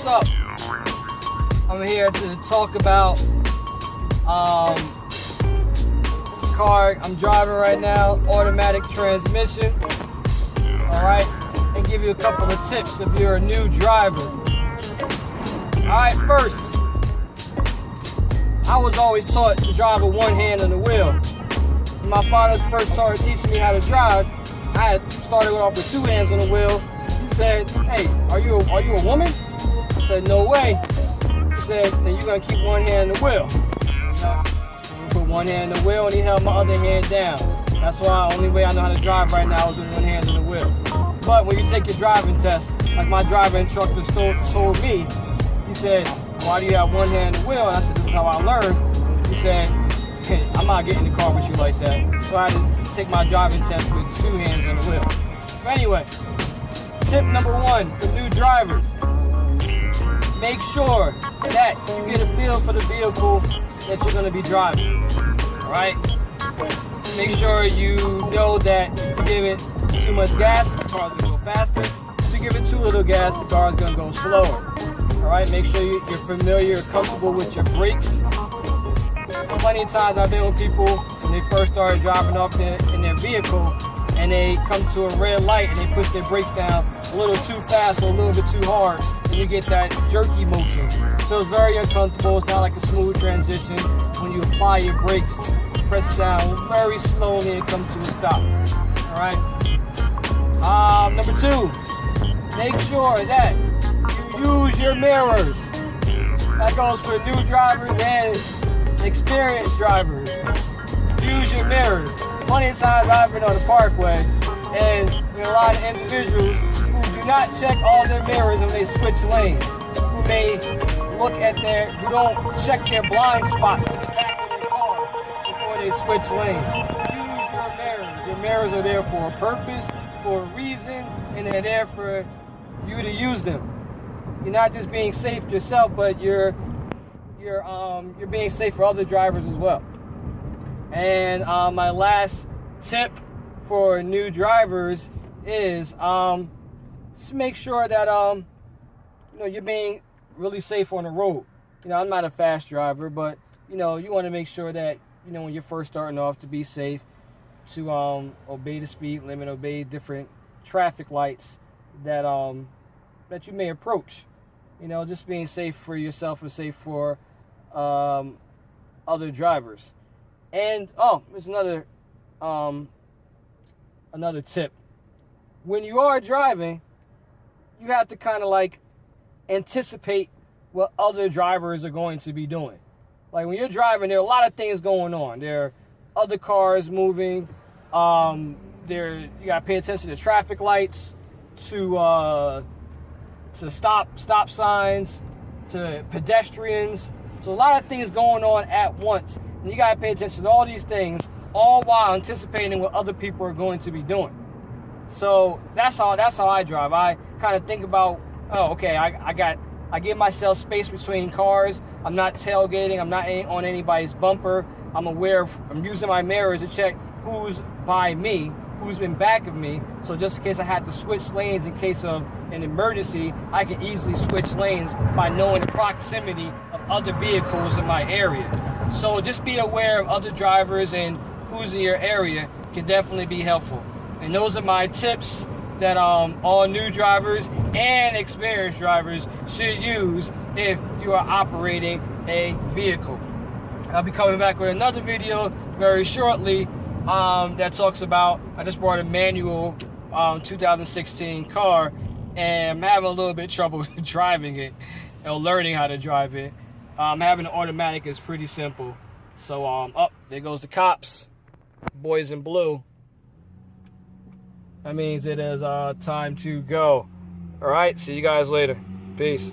what's up? I'm here to talk about car I'm driving right now, automatic transmission. Alright, and give you a couple of tips if you're a new driver. Alright, first, I was always taught to drive with one hand on the wheel. When my father first started teaching me how to drive, I had started off with two hands on the wheel. He said, "Hey, are you a woman?" I said, "No way." He said, "Then you're gonna keep one hand on the wheel." Put one hand on the wheel, and he held my other hand down. That's why the only way I know how to drive right now is with one hand on the wheel. But when you take your driving test, like my driving instructor told me, he said, "Why do you have one hand on the wheel?" And I said, "This is how I learned." He said, "Hey, I'm not getting in the car with you like that." So I had to take my driving test with two hands on the wheel. But anyway, tip number one for new drivers: make sure that you get a feel for the vehicle that you're going to be driving. All right? Make sure you know that if you give it too much gas, the car's going to go faster. If you give it too little gas, the car's going to go slower. All right? Make sure you're familiar, comfortable with your brakes. Plenty of times I've been with people when they first started driving off in their vehicle, and they come to a red light and they push their brakes down a little too fast or a little bit too hard, and you get that jerky motion. So it's very uncomfortable. It's not like a smooth transition. When you apply your brakes, press down very slowly and come to a stop. All right. Number two, make sure that you use your mirrors. That goes for new drivers and experienced drivers. Use your mirrors. Plenty of times I've been on the parkway, and there are a lot of individuals who do not check all their mirrors when they switch lanes, who may who don't check their blind spots in the back of their car before they switch lanes. Use your mirrors. Your mirrors are there for a purpose, for a reason, and they're there for you to use them. You're not just being safe yourself, but you're being safe for other drivers as well. And my last tip for new drivers is just make sure that you're being really safe on the road. I'm not a fast driver, but you want to make sure that when you're first starting off, to be safe, to obey the speed limit, obey different traffic lights that you may approach. Just being safe for yourself and safe for other drivers. And there's another tip. When you are driving, you have to kind of like anticipate what other drivers are going to be doing. Like when you're driving, there are a lot of things going on. There are other cars moving. You gotta pay attention to traffic lights, to stop signs, to pedestrians. So a lot of things going on at once. And you gotta pay attention to all these things, all while anticipating what other people are going to be doing. So that's how I drive. I kind of think about, I give myself space between cars. I'm not tailgating. I'm not on anybody's bumper. I'm using my mirrors to check who's by me, who's in back of me. So just in case I have to switch lanes in case of an emergency, I can easily switch lanes by knowing the proximity of other vehicles in my area. So just be aware of other drivers and who's in your area can definitely be helpful. And those are my tips that all new drivers and experienced drivers should use if you are operating a vehicle. I'll be coming back with another video very shortly that talks about, I just bought a manual 2016 car, and I'm having a little bit of trouble driving it or learning how to drive it. Having an automatic is pretty simple. So there goes the cops, boys in blue. That means it is time to go. All right, see you guys later. Peace.